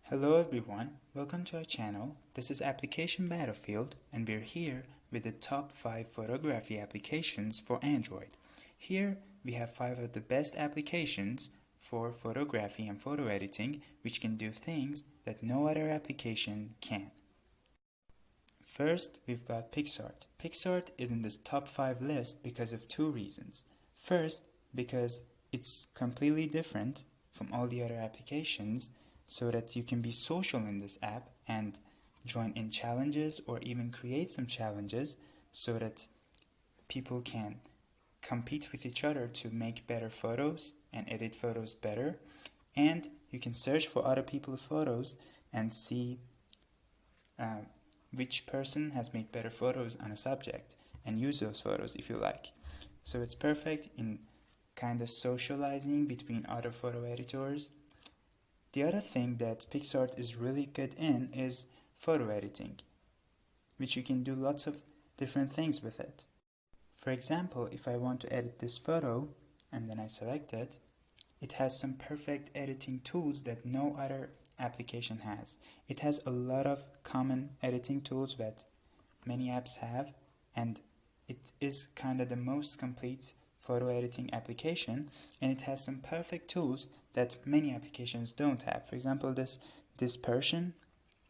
Hello everyone, welcome to our channel. This is Application Battlefield and we're here with the top 5 photography applications for Android. Here we have 5 of the best applications for photography and photo editing which can do things that no other application can. First, we've got PicsArt. PicsArt is in this top 5 list because of 2 reasons. First, because it's completely different from all the other applications, so that you can be social in this app and join in challenges or even create some challenges so that people can compete with each other to make better photos and edit photos better. And you can search for other people's photos and see which person has made better photos on a subject and use those photos if you like. So it's perfect in kind of socializing between other photo editors. The other thing that PicsArt is really good in is photo editing, which you can do lots of different things with it. For example, if I want to edit this photo and then I select it, it has some perfect editing tools that no other application has. It has a lot of common editing tools that many apps have, and it is kind of the most complete photo editing application, and it has some perfect tools that many applications don't have. For example, this dispersion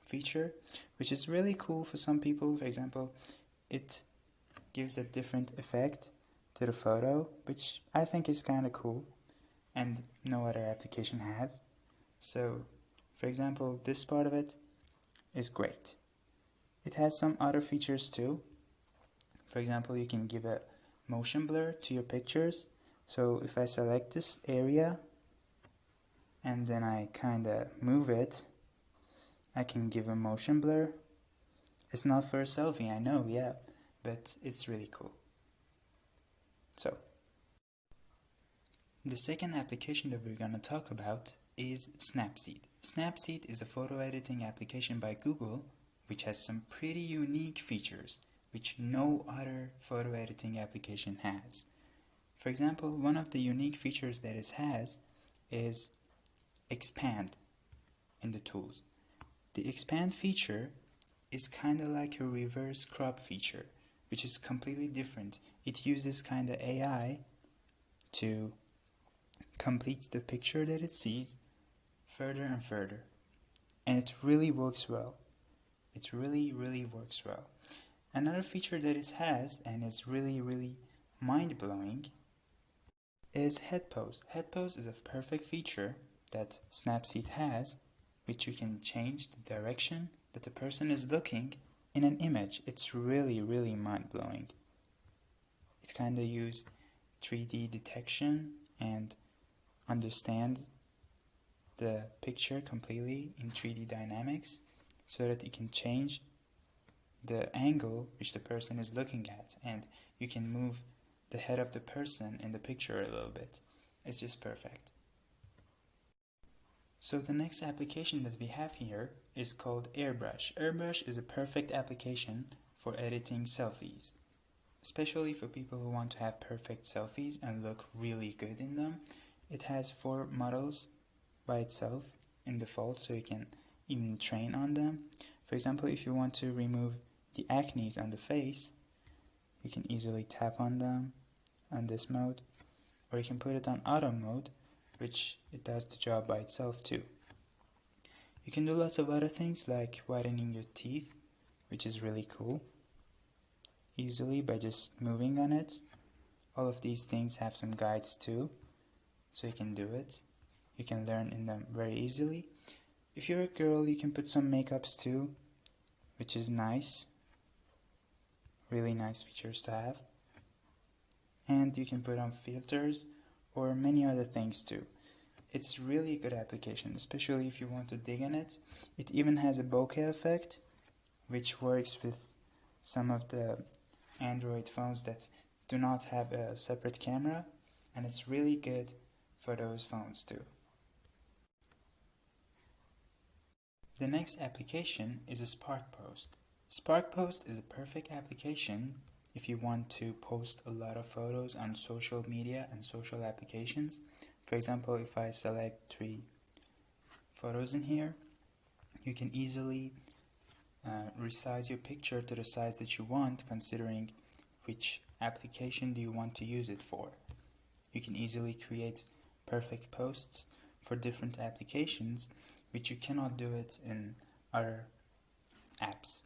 feature, which is really cool for some people. For example, it gives a different effect to the photo, which I think is kind of cool and no other application has. So, for example, this part of it is great. It has some other features too. For example, you can give a motion blur to your pictures. So if I select this area and then I kinda move it, I can give a motion blur. It's not for a selfie, I know, yeah, but it's really cool. So the second application that we're gonna talk about is Snapseed. Snapseed is a photo editing application by Google which has some pretty unique features which no other photo editing application has. For example, one of the unique features that it has is expand in the tools. The expand feature is kind of like a reverse crop feature, which is completely different. It uses kind of AI to complete the picture that it sees further and further. And it really works well. It really works well. Another feature that it has, and is really mind-blowing, is head pose. Head pose is a perfect feature that Snapseed has, which you can change the direction that the person is looking in an image. It's really mind-blowing. It kind of uses 3D detection and understand the picture completely in 3D dynamics so that it can change the angle which the person is looking at, and you can move the head of the person in the picture a little bit. It's just perfect. So the next application that we have here is called Airbrush. Airbrush is a perfect application for editing selfies, especially for people who want to have perfect selfies and look really good in them. It has 4 models by itself in default, so you can even train on them. For example, if you want to remove the acnes on the face, you can easily tap on them on this mode, or you can put it on auto mode, which it does the job by itself too. You can do lots of other things like whitening your teeth, which is really cool, easily by just moving on it. All of these things have some guides too, so you can do it. You can learn in them very easily. If you're a girl, you can put some makeups too, which is nice. Really nice features to have. And you can put on filters or many other things too. It's really a good application, especially if you want to dig in it. It even has a bokeh effect, which works with some of the Android phones that do not have a separate camera, and it's really good for those phones too. The next application is a Spark Post. Spark Post is a perfect application if you want to post a lot of photos on social media and social applications. For example, if I select 3 photos in here You can easily resize your picture to the size that you want, considering which application do you want to use it for. You can easily create perfect posts for different applications, which you cannot do it in other apps.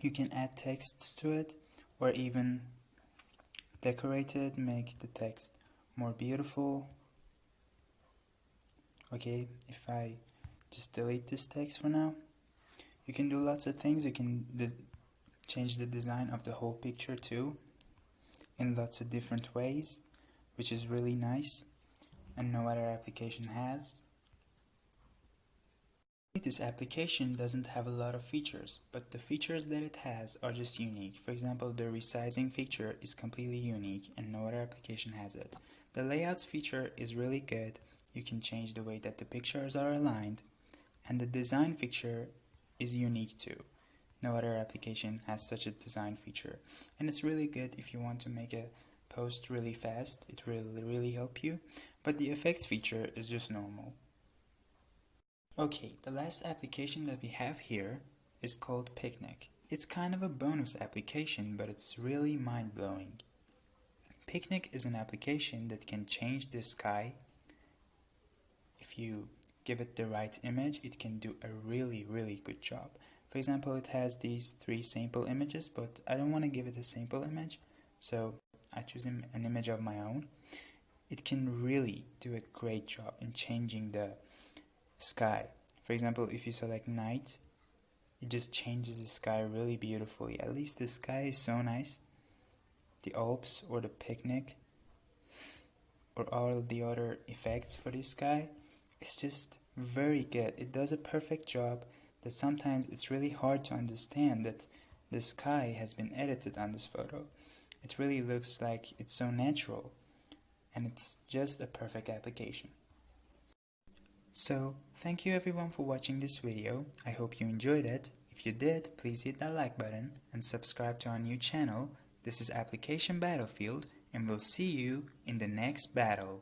You can add texts to it, or even decorate it, make the text more beautiful. Okay, if I just delete this text for now, you can do lots of things. You can change the design of the whole picture too, in lots of different ways, which is really nice and no other application has. This application doesn't have a lot of features, but the features that it has are just unique. For example, the resizing feature is completely unique and no other application has it. The layouts feature is really good. You can change the way that the pictures are aligned, and the design feature is unique too. No other application has such a design feature, and it's really good if you want to make a post really fast. It will really help you, but the effects feature is just normal. Okay, the last application that we have here is called Picnic. It's kind of a bonus application, but it's really mind-blowing. Picnic is an application that can change the sky. If you give it the right image, it can do a really good job. For example, it has these 3 sample images, but I don't want to give it a sample image, so I choose an image of my own. It can really do a great job in changing the sky. For example, if you select night, it just changes the sky really beautifully. At least the sky is so nice. The Alps or the picnic or all the other effects for this sky, it's just very good. It does a perfect job that sometimes it's really hard to understand that the sky has been edited on this photo. It really looks like it's so natural, and it's just a perfect application. So, thank you everyone for watching this video. I hope you enjoyed it. If you did, please hit that like button and subscribe to our new channel. This is Application Battlefield, and we'll see you in the next battle.